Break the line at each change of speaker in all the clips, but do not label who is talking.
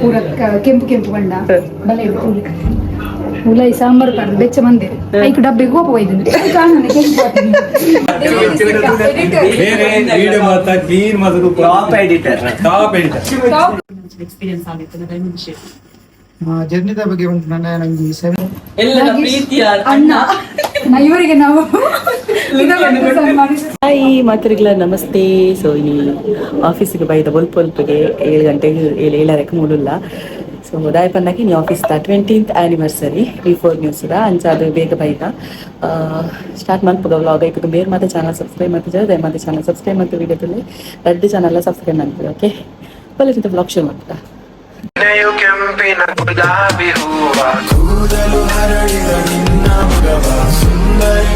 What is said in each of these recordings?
ಪೂರ ಕೆಂಪು ಕೆಂಪು ಬಣ್ಣ ಬಲೆ ಹುಲೈ ಸಾಂಬಾರ್ ಪಡ್ ಬೆಚ್ಚ ಮಂದಿರ ಐಕ್ ಡಬ್ಬಿಗೆ ಹೋಪ ಒಯ್ದಿನಿ
ಎಕ್ಸ್ಪೀರಿಯನ್ಸ್ ಆಗಿತ್ತು
ಜರ್ನಿದ ಬಗ್ಗೆ ಉಂಟು ನನಗೆ
ಅಣ್ಣ ಇವರಿಗೆ ನಾವು
ಹಾಯ್ ಮಾತರಿಗಳ ನಮಸ್ತೆ. ಸೊ ಈ ಆಫೀಸಿಗೆ ಬೈದ ಬಲ್ಪಲ್ಪಿಗೆ 7 ಗಂಟೆಗೆ 7:05 ಮೂಡುಲ್ಲ. ಸೊ ಉದಯ ಪನ್ನಕ್ಕೆ ಈ ಆಫೀಸ್ದ 20th ಆ್ಯನಿವರ್ಸರಿ V4 ನ್ಯೂಸ್ದ ಅಂಚಾದ ಬೇಗ ಬೈದ ಸ್ಟಾರ್ಟ್ ಮಾಡ್ಪುಗ ವ್ಲಾಗ್ ಆಯ್ತು. ಬೇರೆ ಮತ್ತೆ ಚಾನಲ್ ಸಬ್ಸ್ಕ್ರೈಬ್ ಮಾಡ್ತಿದ್ದಾರೆ, ದಯಮಾಡಿ ಚಾನಲ್ ಸಬ್ಸ್ಕ್ರೈಬ್ ಮಾಡ್ತೀವಿ. ವಿಡಿಯೋದಲ್ಲಿ ರೆಡ್ ಚಾನಲ್ ಸಬ್ಸ್ಕ್ರೈಬ್ ಮಾಡ್ತೀವಿ. ಓಕೆ ಬಲ್ಲಿಂದ ವ್ಲಾಗ್ ಶುರು ಮಾಡ್ತಾ
ಕೆಂಪಿನ ಗುಲಾಬಿ ಹೂವ ಕೂದಲು ಹರಡಿದ ನಿನ್ನ ಮಗವ ಸುಂದರಿ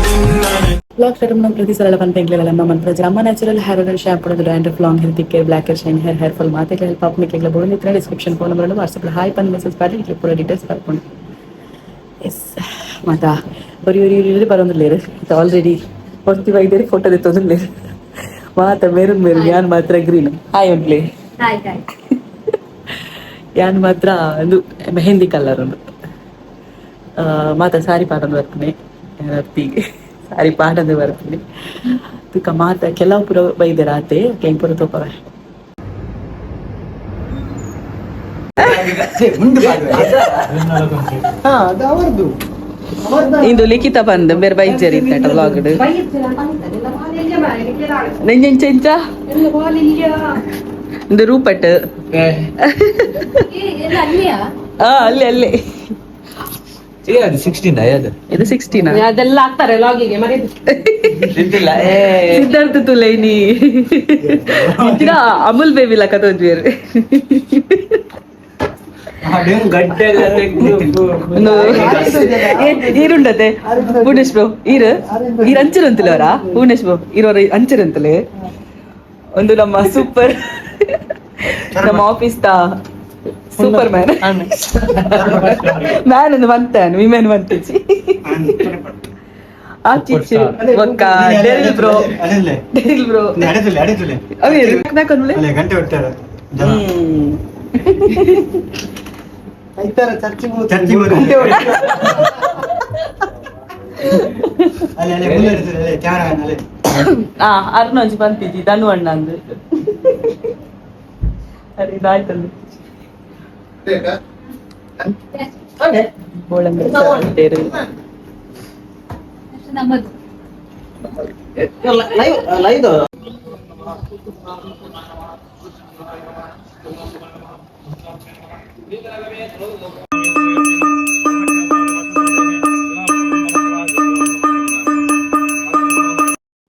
ಬ್ಲಾಗ್ ಸ್ಟಾರ್ಟ್ ನಮ್ಮ ಪ್ರತಿ ಸರಳ ಪಂತೆಂಗ್ಲೆಲ್ಲ ಮಂತ್ರ ಅಮ್ಮ natural hair oil shampoo dandruff long hair thick hair black hair shine hair hair fall ಮಾತೆಲ್ಲ ಹೆಲ್ಪ್ ಆಗ್ಲಿಕ್ಕೆ ಬೋರ್ಡ್ ನಿಂತ description phone number WhatsApp hi ಪಂದ್ ಮೆಸೇಜ್ ಮಾಡಿ ಇಲ್ಲಿ ಪೂರ ಡೀಟೇಲ್ಸ್ ಬರ್ಕೊಂಡು ಎಸ್ ಮಾತಾ ಬರೀ ಬರೋದಿಲ್ಲೇರು ಮತ್ತು ಆಲ್ರೆಡಿ ಹೊರ್ತಿ ವೈದ್ಯರಿ ಫೋಟೋ ಎತ್ತೋದಿಲ್ಲೇರು ಮಾತಾ ಮೆರೂನ್ ಯಾನ್ ಮಾತ್ರ ಗ್ರೀನ್ ಹಾಯ್ ಉಂಟ್ಲಿ ಯಾನ್ ಮಾತ್ರ ಅದು ಮೆಹಂದಿ ಕಲರ್ ಒಂದು ಮಾತಾ ಸಾರಿ ಪಾಡೋದು ಬರ್ತೀನಿ ರತ್ತಿಗೆ ಸಾರಿ ಪಾಡೋದು ಬರ್ತೀನಿ ತುಕ ಮಾತ ಕೆಲವು ಪುರ ಬೈದರ ಆತೆ ಕೆಂಪುರ ತೋಪವ ಇಂದು ಲಿಖಿತ ಬಂದು ಬೇರೆ ಬೈಜರಿ ಇತ್ತ ವ್ಲಾಗ್ ನೆಂಚೆಂಚ ಇಂದು ರೂಪಟ್ ಅಲ್ಲಿ ಅಲ್ಲೇ ಇದು 16 ಅದೆಲ್ಲ ಆಗ್ತಾರೆ ಲಾಗಿಗೆ ಸಿದ್ಧಾರ್ಥ ತುಲೈನಿ ಅಮುಲ್ ಬೇಬಿ ಲಕ್ಕ ತೋದ್ವಿಯರು ಈರುಂಡತೆ ಪೂರ್ಣೇಶ್ ಬ್ರೋ ಈರ್ ಅಂಚಿರಂತಲೇ ಅವರ ಪೂರ್ಣೇಶ್ ಬ್ರೋ ಇರೋರು ಅಂಚಿರಂತಲೇ ಒಂದು ನಮ್ಮ ಸೂಪರ್ ನಮ್ಮ ಆಫೀಸ್ ಸೂಪರ್ ಮ್ಯಾನ್ ಮ್ಯಾನ್ ಒಂದು ಮಂತಾನು ವಿಮೆನ್ ಮಂತಿಚ್ಚಿ ಆಚಿಚ್ಚು ಒಕ್ಕ ಡೆರಿಲ್ ಬ್ರೋ
ಗಂಟೆ ಹೊಟ್ಟಾರ
ಅರ್ನೊಂಜಿ ಬಂತಿದ್ದಿ ಧನು ಅಣ್ಣ ಅಂದು ಅರೆ ಇದಾಯ್ತಲ್ಲ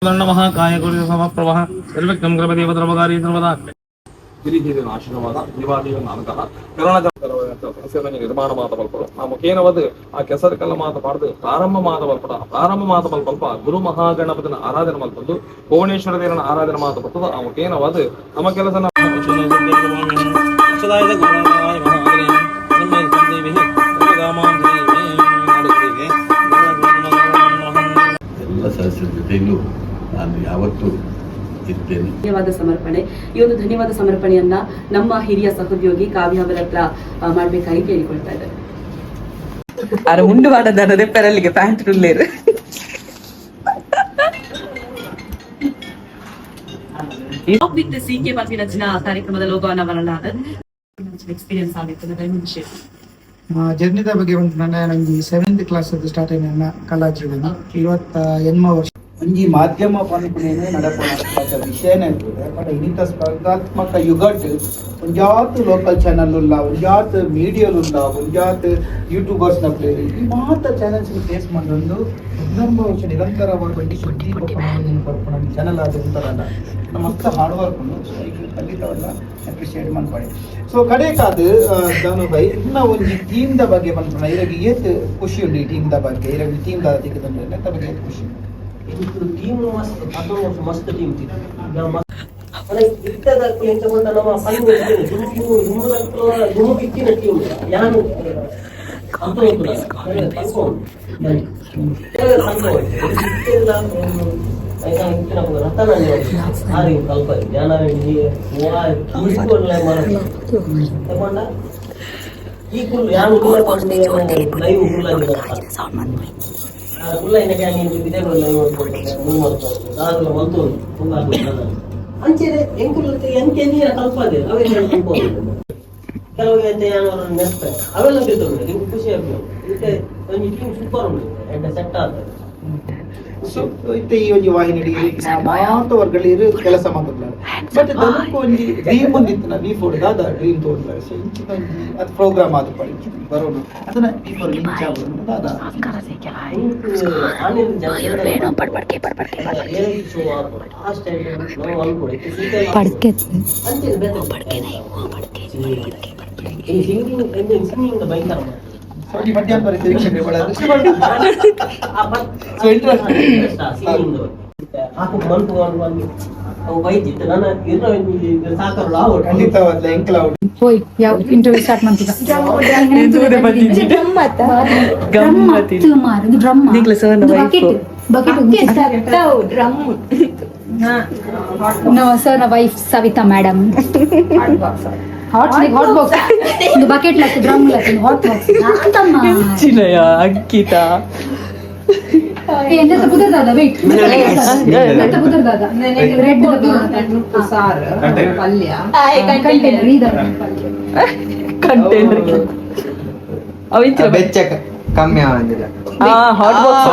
ನಮಃ ಕಾಯಕುರಿ ಸಮಪ್ರಭಃ ಸರ್ವಜ್ಞಂ ಗಣಪತಿ ಭದ್ರಮಗಾರಿ ಸರ್ವದಾ ಗಿರಿದೇವನ ಆಶೀರ್ವಾದ ದೇವಾದೇವನ ಅನುಗ್ರಹ ಕರುಣಾ ನಿರ್ಮಾಣ ಮಾತ ಬಲ್ಪಡ ಆ ಮುಖೇನವದು ಆ ಕೆಸರು ಕಲ್ಲ ಮಾತ ಪಾಡ್ದು ಪ್ರಾರಂಭ ಮಾತ ಬಲ್ಪ ಗುರು ಮಹಾಗಣಪತಿನ ಆರಾಧನೆ ಮಲ್ಪದ್ದು ಭುವನೇಶ್ವರ ದೇವನ ಆರಾಧನೆ ಮಾತ ಬರ್ತದ ಆ ಮುಖೇನವದು ನಮ್ಮ ಕೆಲಸ
ಎಲ್ಲ ಸದಸ್ಯರ ಜೊತೆಯಲ್ಲೂ ನಾನು ಯಾವತ್ತೂ ಇರ್ತೇನೆ.
ಧನ್ಯವಾದ ಸಮರ್ಪಣೆ. ಈ ಒಂದು ಧನ್ಯವಾದ ಸಮರ್ಪಣೆಯನ್ನ ನಮ್ಮ ಹಿರಿಯ ಸಹೋದ್ಯೋಗಿ ಕಾವ್ಯ ಅವರ ಹತ್ರ ಮಾಡ್ಬೇಕಾಗಿ ಕೇಳಿಕೊಳ್ತಾ ಇದ್ದಾರೆ. ಅರ ಉಂಡು ಮಾಡದ ಪೆರಲ್ಲಿಗೆ ಪ್ಯಾಂಟ್ ಉಳ್ಳೇರು CK ಪಾರ್ಟಿ ರಚನಾ ಕಾರ್ಯಕ್ರಮದ ಲೋಗೋ ಅನಾವರಣವಾದ ಎಕ್ಸ್ಪೀರಿಯನ್ಸ್ ಆಗಿತ್ತು.
ಜರ್ನಿದ ಬಗ್ಗೆ ಉಂಟು ನನಗೆ 7th ಕ್ಲಾಸ್ ಸ್ಟಾರ್ಟ್ ಆಯ್ನ ಕಲಾಜೀವನ 28 ವರ್ಷ ಒಂಜಿ ಮಾಧ್ಯಮ ಪನ್ಪುನೇನೆ ನಡಪಣ ವಿಷಯನೇ ಇರ್ತದೆ. ಬಟ್ ಇನ್ನಿತ ಸ್ಪರ್ಧಾತ್ಮಕ ಯುಗಟ್ ಒಂಜಾತ್ ಲೋಕಲ್ ಚಾನಲ್ ಉಲ್ಲ, ಒಂಜಾತ್ ಮೀಡಿಯಾಲುಲ್ಲ, ಒಂಜಾತ್ ಯೂಟ್ಯೂಬರ್ಸ್ನ ಪ್ಲೇಯರ್ ಈ ಮಾತ ಚಾನಲ್ಸ್ ಫೇಸ್ ಮಾಡೋದು ವರ್ಷ ನಿರಂತರವಾಗಿ ಸುದ್ದಿ ಬರ್ಪಣ ಚಾನಲ್ ಆದ ಉಂಟಲ್ಲ ನಮ್ಮ ಮಸ್ತ್ ಹಾರ್ಡ್ ವರ್ಕ್ ಉಂಟು. ಸೊ ಈಗ ಖಂಡಿತವಲ್ಲ ಅಪ್ರಿಷಿಯೇಟ್ ಮಾಡ್ಕೊಳ್ಳಿ. ಸೊ ಕಡೆಕಾದು ದಾನು ಬೈ ಇನ್ನ ಒಂಜಿ ಟೀಮ್ದ ಬಗ್ಗೆ ಬಂದ್ಪಣ ಇರಾಗಿ ಏತ್ ಖುಷಿ ಉಂಡು ಈ ಟೀಮ್ದ ಬಗ್ಗೆ ಇರಾಗಿ ಟೀಮ್ದ ದಿಕ್ಕದಂದ್ರೆ ತಮಗೆ ಏತ್ ಖುಷಿ
ಟೀಮ್ ಮಸ್ತ್ ಟೀಮ್ ರತನ ಆರಿ ಕಲ್ಪ ಜ್ಞಾನ ಈ ಕುಲ್ ಯಾರು ಲೈವ್ ಅಂಚೆರೆ ಎಂಕುಲತೆ ಎಂಕೆ ನೀರ ಕಲ್ಪದೆ ಅವೆಲ್ಲ ಕೆಲವರಿಗೆ ನೆನಪೆ ಅವೆಲ್ಲ ತಿಳ್ಕೊಂಡು ನಿಮ್ಗೆ ಖುಷಿ ಆಗ್ತದೆ ಇದಕ್ಕೆ ಒಂದು ಟೀಮ್ ಸೂಪರ್ ಉಂಟು ಎಂಟ ಸೆಟ್ ಆಗ್ತದೆ
ಸೊ ಇತ್ತೆ ಈ ಒಂಜಿ ವಾಹಿನಿ ಮಾತ ವರ್ಗಗಳು ಕೆಲಸ ಮಾಡ್ತಾರೆ ಬಟ್ ಅದಕ್ಕೆ ಒಂಜಿ ಡ್ರೀಮ್ ಬಂದಿತ್ತು V4 ದಾದ ಡ್ರೀಮ್ ತೋರ್ತಾರೆ ಸೊ ಇಂಚಿನ ಅದು ಪ್ರೋಗ್ರಾಮ್ ಆದ ಪಡಿ ಬರೋಣ ಅದನ್ನ V4 ಇಂಚ ಬರೋಣ ದಾದ
ಸಿಂಗಿಂಗ್ ಭಯಂಕರ
ಈ ಮಧ್ಯಾಹ್ನ ಬರೀ ವೀಕ್ಷಕರು ಬಹಳ ದೃಷ್ಟಿ ಖಂಡಿತವಾದ ಎಂಕಲ
ಹೋಯ್ ಯಾವ ಇಂಟರ್ವ್ಯೂ ಸ್ಟಾರ್ಟ್ ಮಾಡ್ತೀವಿ sir wife Savita madam hot box ಒಂದು ಬಕೆಟ್ ಲಕ್ಕೆ ಡ್ರಮ್ ಲಕ್ಕೆ ಹಾಟ್ ಬಾಕ್ಸ್
ಚಿನಯ ಅಂಕಿತ
ಎಂತ ಕುದರ್ದಾದ ವೇಟ್ ಎಂತ ಕುದರ್ದಾದ ರೆಡ್ ಸಾರ್ ಪಲ್ಯ ಕಂಟೈನರ್ ಇದರ
ಕಂಟೈನರ್ ಅವಿಂಚ
ಬೆಚ್ಚ ಕಮ್ಮಿ ಆಗಿದೆ
ಹಾಟ್ ಬಾಕ್ಸ್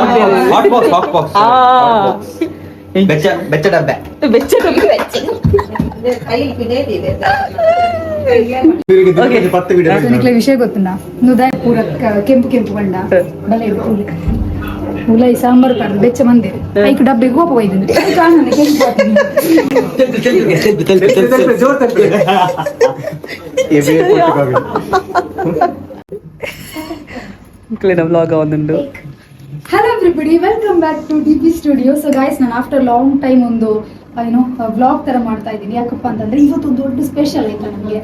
ಬೆಚ್ಚ ಡಬ್ಬೆ
ಬೆಚ್ಚ
ವಿಷಯ ಗೊತ್ತುಂಡ ನುದಾಯ ಪೂರ ಕೆಂಪು ಕೆಂಪು ಬಣ್ಣ ಬಲೆ ಹುಲೈ ಸಾಂಬಾರ್ ಪರ್ ಬೆಚ್ಚ ಮಂದಿರ ಐಕ್ ಡಬ್ಬಿಗೆ ಹೋಪ ಒಯ್ದಿನಿ
ವ್ಲಾಗ್ ಒಂದುಂಡು.
Hello everybody, welcome back to DP studio. So guys, ನಾನು ಆಫ್ಟರ್ ಲಾಂಗ್ ಟೈಮ್ ಒಂದು ವ್ಲಾಗ್ ತರ ಮಾಡ್ತಾ ಇದ್ದೀನಿ. ಯಾಕಪ್ಪ ಅಂತಂದ್ರೆ ಇವತ್ತು ಒಂದು ದೊಡ್ಡ ಸ್ಪೆಷಲ್ ಆಯ್ತು ನಮಗೆ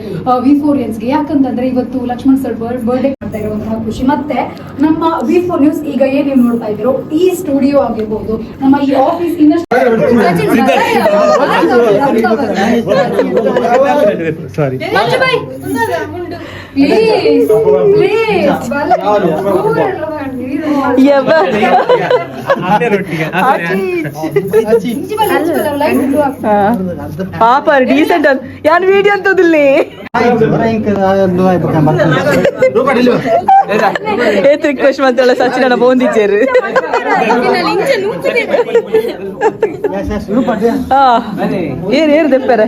V4Nsಗೆ. ಯಾಕಂತಂದ್ರೆ ಇವತ್ತು ಲಕ್ಷ್ಮಣ್ ಸರ್ ಬರ್ಡೇ ಮಾಡ್ತಾ ಇರುವಂತಹ ಖುಷಿ. ಮತ್ತೆ ನಮ್ಮ V4 ನ್ಯೂಸ್ ಈಗ ಏನ್ ನೀವು ನೋಡ್ತಾ ಇದ್ದೀರೋ ಈ ಸ್ಟುಡಿಯೋ ಆಗಿರ್ಬೋದು, ನಮ್ಮ ಈ ಆಫೀಸ್
ಪಾಪ ಡೀಸೆಂಟ್ ಯಾನ್ ವಿಡಿಯೋ ಅಂತದಿಲ್ಲಿ ರಿಕ್ವೆಸ್ಟ್ ಮಾಡ್ತಾಳ ಸಚಿನ ಬೋಂದಿಚ್ಚೇರು ಏನ್ ದೆಪ್ಪರ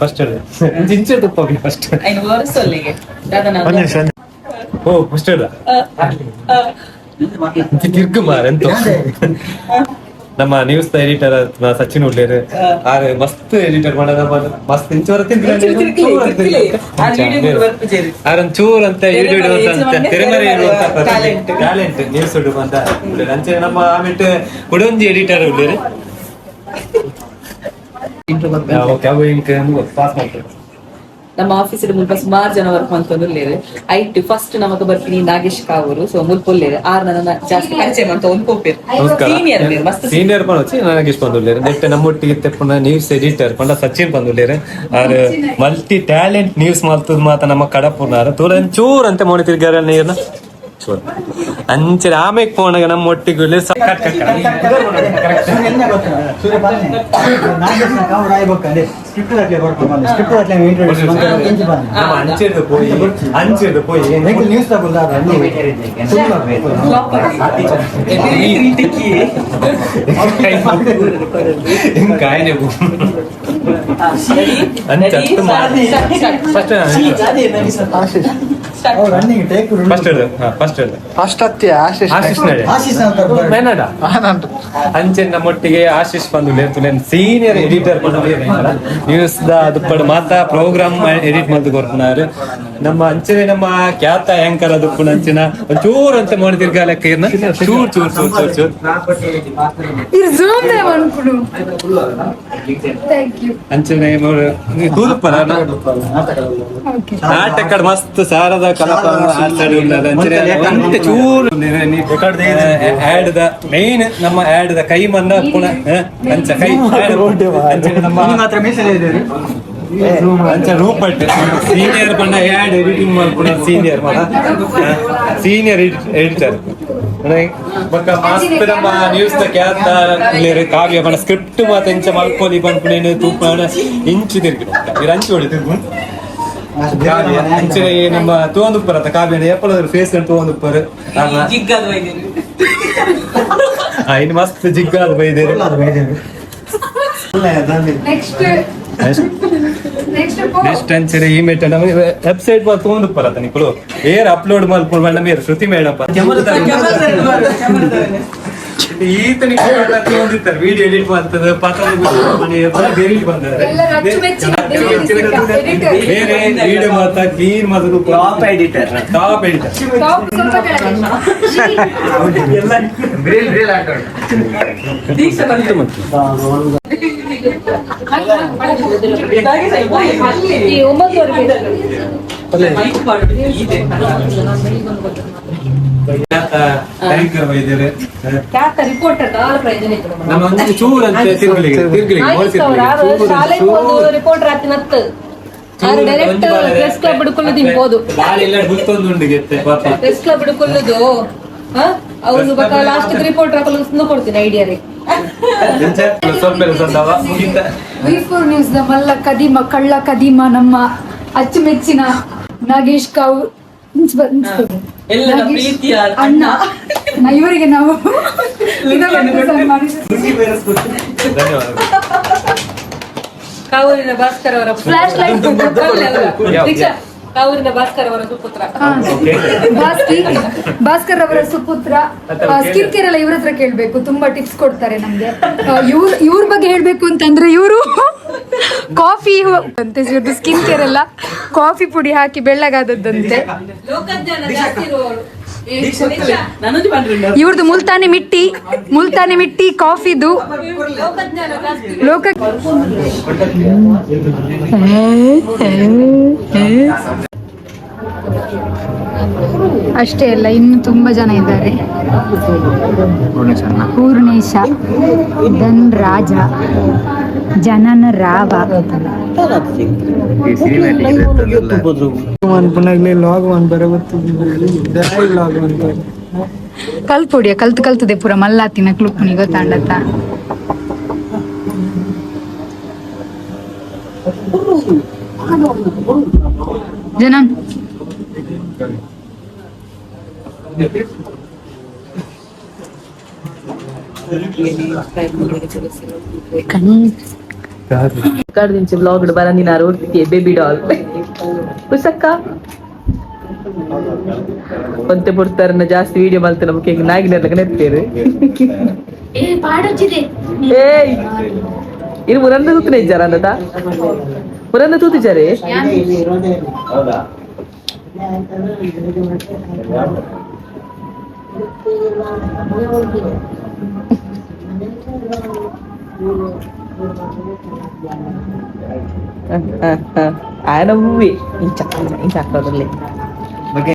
ಫಸ್ಟ್ ಓ ಫಸ್ಟ್ ತಿರ್ಕುಮಾರ್ ಅಂತ ನಮ್ಮ ನ್ಯೂಸ್ ಎಡಿಟರ್ ಸಚಿನ್ ಉಳ್ಳೇರು ಆರು ಮಸ್ತ್ ಎಡಿಟರ್ ಮಾಡೋದ ಮಸ್ತ್ ಇಂಚೂರ ಆರೊಂದ್ ಚೂರ್ ಅಂತ ತೆರೆಮರೆ ಇರುವಂತ ಟ್ಯಾಲೆಂಟ್ ನ್ಯೂಸ್ ಅಂತ ಅಂಚೆ ನಮ್ಮ ಆಮೇಲೆ ಕೊಡೊಂಜಿ ಎಡಿಟರ್ ಉಳ್ಳೇರು ಪಾಸ್ ಮಾಡ್ತಾರೆ.
ನಮ್ಮ ಆಫೀಸ್ ಮುಲ್ಪ ಸುಮಾರು ಜನ ವರ್ಕ್ ಮಾಡ್ಕೊಂಡ್ಲೇರು. ಐಟ್ ಫಸ್ಟ್ ನಮಗ ಬರ್ತೀನಿ ನಾಗೇಶ್ ಕಾವರು. ಸೊ ಮುಲ್ಪೊಲ್ಲೇರು ಆರ್ ನನ್ನ ಜಾಸ್ತಿ ಪರಿಚಯ ಮಾಡ್ತಾ ಒಂದ್ಕೋಪೇರು ಸೀನಿಯರ್ ಮಸ್ತ್
ಸೀನಿಯರ್ ಪಣೋಚಿ ನಾಗೇಶ್ ಬಂದುಳ್ಳೇರು. ನೆಕ್ಸ್ಟ್ ನಮ್ಮೊಟ್ಟಿಗೆ ತೆಪ್ಪುನ ನ್ಯೂಸ್ ಎಡಿಟರ್ ಪಂಡ ಸಚಿನ್ ಬಂದುಳ್ಳೇರು. ಆರ್ ಮಲ್ಟಿ ಟ್ಯಾಲೆಂಟ್ ನ್ಯೂಸ್ ಮಾಡ್ತದ ಮಾತ ನಮ್ಮ ಕಡಪುರ್ನಾರ ತೂರ ಚೂರ್ ಅಂತ ಮೋನಿ ತಿರ್ಗಾರ ನೀರ್ನ ಅಂಚೆ ಆಮೇಲೆ ಫೋನಾಗ ನಮ್ಮ ಒಟ್ಟಿಗೆ ಅಂಚೆ ನಮ್ಮೊಟ್ಟಿಗೆ ಆಶೀಶ್ ಬಂದು ಸೀನಿಯರ್ ಎಡಿಟರ್ ನ್ಯೂಸ್ ದ ದುಪ್ಪಡು ಮಾತ ಪ್ರೋಗ್ರಾಮ್ ಎಡಿಟ್ ಮಾಡ್ದು ಕೊರ್ಪುನಾರು.
ನಮ್ಮ ಅಂಚನೆ ನಮ್ಮ ಖ್ಯಾತ ಆಂಕರ್ ಅದು ಪುಣ ಅಂಚಿನ ಒಂಚೂರು ಅಂತ ಮಾಡಿ ತಿರ್ಗಾಲಕ್ಕೆ ಚೂರ್ ಚೂರ್ ಚೂರ್ ಚೂರ್ ಚೂರ್ ಅಂಚನೆ ತೂದುಪ್ಪನ ನಾಟಕ ಮಸ್ತ್ ಸಾರದ ಕಲಪ ಆಡ್ತಾಡಿ ಅಂಚನೆ ಒಂತೆ ಚೂರು ಆಡ್ ದ ಮೇನ್ ನಮ್ಮ ಆಡ್ ದ ಕೈ ಮನ್ನ ಪುಣ ಅಂಚ ಕೈ ಅಂಚನೆ ನಮ್ಮ ಅಂಚ ರೂಪಟ್ ಸೀನಿಯರ್ ಪಂಡ ಆಡ್ ಎಡಿಟಿಂಗ್ ಮಾಡ್ಕೊಂಡ ಸೀನಿಯರ್ ಎಡಿಟರ್ ಬೊಕ್ಕ ಮಸ್ತ್ ನಮ್ಮ ನ್ಯೂಸ್ ದ ಖ್ಯಾತ ಕಾವ್ಯ ಪಂಡ ಸ್ಕ್ರಿಪ್ಟ್ ಮಾತ ಇಂಚ ಮಲ್ಕೋಲಿ ಪಂಪುಣೇನು ತೂಪಣ ಇಂಚು ತಿರ್ಗಿ ಇರು ಅಂಚು ಹೊಡಿ ತಿರ್ಗು ಕಾವ್ಯ ಅಂಚೆ ನಮ್ಮ ತೋಂದುಪ್ಪರ ಅಂತ ಕಾವ್ಯ ಎಪ್ಪಳದ್ರ ಫೇಸ್ ತೋಂದುಪ್ಪರ್ ಇನ್ನು ಮಸ್ತ್ ಜಿಗ್ಗಾದ ಬೈದೇರು ನೆಕ್ಸ್ಟ್ ಅಂಚೆ ಇಮೇಟ್ ನಮಗೆ ವೆಬ್ಸೈಟ್ ಮಾಡಿ ತಗೊಂಡು ನಿಕ್ಕಳು ಏರ್ ಅಪ್ಲೋಡ್ ಮಾಡ್ಕೊಂಡು ಬಂದ ಮೇಲೆ ಶ್ರುತಿ ಮೇಡಮ್ ಈತನಿಗೆ ತಗೊಂಡಿರ್ತಾರೆ ವಿಡಿಯೋ ಎಡಿಟ್ ಮಾಡ್ತದೆ ಬೇರೆ ವಿಡಿಯೋ ಮಾಡ್ತಾ ಕ್ಲೀನ್ ಮಾಡೋದು ಟಾಪ್ ಎಡಿಟರ್ ಚೂರ್ ಅಂತ
ರಿಪೋರ್ಟರ್ ಆತಿನತ್ತು ಡೈರೆಕ್ಟ್ ಪ್ರೆಸ್ ಕ್ಲಬ್ ಹಿಡ್ಕೊಳ್ಳೋದು ತಿನ್ಬೋದು ಪ್ರೆಸ್ ಕ್ಲಬ್ ಹಿಡ್ಕೊಳ್ಳೋದು ಅವ್ನು ಬೇಕಾ ಲಾಸ್ಟ್ ರಿಪೋರ್ಟರ್ ಹಾಕಲು ಕೊಡ್ತೀನಿ ಐಡಿಯಾ ರೀ
V4 ನ್ಯೂಸ್ ದ ಮಲ್ಲ ಕದಿಮ ಕಳ್ಳ ಕದಿಮ ನಮ್ಮ ಅಚ್ಚುಮೆಚ್ಚಿನ ನಾಗೇಶ್ ಕಾವು ಅಣ್ಣ ಇವರಿಗೆ ನಾವು
ಕಾವೂರಿನ ಭಾಸ್ಕರ್ ಅವರ ಫ್ಲಾಶ್ ಲೈಟ್ ಕಾವೂರಿನ ಭಾಸ್ಕರ್ ಅವರ ಸುಪುತ್ರ
ಭಾಸ್ಕರ್ ಅವರ ಸುಪುತ್ರ ಸ್ಕಿನ್ ಕೇರ್ ಎಲ್ಲ ಇವ್ರ ಹತ್ರ ಕೇಳ್ಬೇಕು, ತುಂಬಾ ಟಿಪ್ಸ್ ಕೊಡ್ತಾರೆ ನಮ್ಗೆ. ಇವ್ರ ಬಗ್ಗೆ ಹೇಳ್ಬೇಕು ಅಂತಂದ್ರೆ ಇವರು ಕಾಫಿ ಅಂತೆ, ಇವ್ರದ್ದು ಸ್ಕಿನ್ ಕೇರ್ ಎಲ್ಲ ಕಾಫಿ ಪುಡಿ ಹಾಕಿ ಬೆಳ್ಳಗಾದದ್ದಂತೆ. ಇವ್ರದ್ದು ಮುಲ್ತಾನಿ ಮಿಟ್ಟಿ ಕಾಫಿದು ಲೋಕ. ಅಷ್ಟೇ ಅಲ್ಲ, ಇನ್ನು ತುಂಬಾ ಜನ ಇದ್ದಾರೆ. ಪೂರ್ಣೇಶ, ಧನ್ರಾಜ, ಜನನ ರಾವ, ಕಲ್ಪೊಡಿಯ ಕಲ್ತದೆ ಪೂರ ಮಲ್ಲಾತಿನ ಕ್ಲುಪ್ನಿ ಗೊತ್ತಾಂಡತ್ತ. ಜನನ್
ಕಡ್ದಿಂಚಿ ಬ್ಲಾಗ್ ಬರಂದಿನಾರು ಬೇಬಿ ಡಾಲ್ ಉಸಕ್ಕ ಒಂತೆ ಬಿಡ್ತಾರನ್ನ ಜಾಸ್ತಿ ವಿಡಿಯೋ ಮಾಡ್ತಾರೆ ನಮಗೆ ನಾಗಿನೆಲ್ಲ ನೆತ್ತೇರು ಏಯ್ ಇದು ಮುರಂದ ತೂತನೆ ಇದ್ದಾರ ಅನ್ನದ ಮುರಂದ ತೂತಿದ್ದಾರೆ. ಆಯನ ಹೂವಿ ಇಂಚಾಕ್ತದಲ್ಲಿ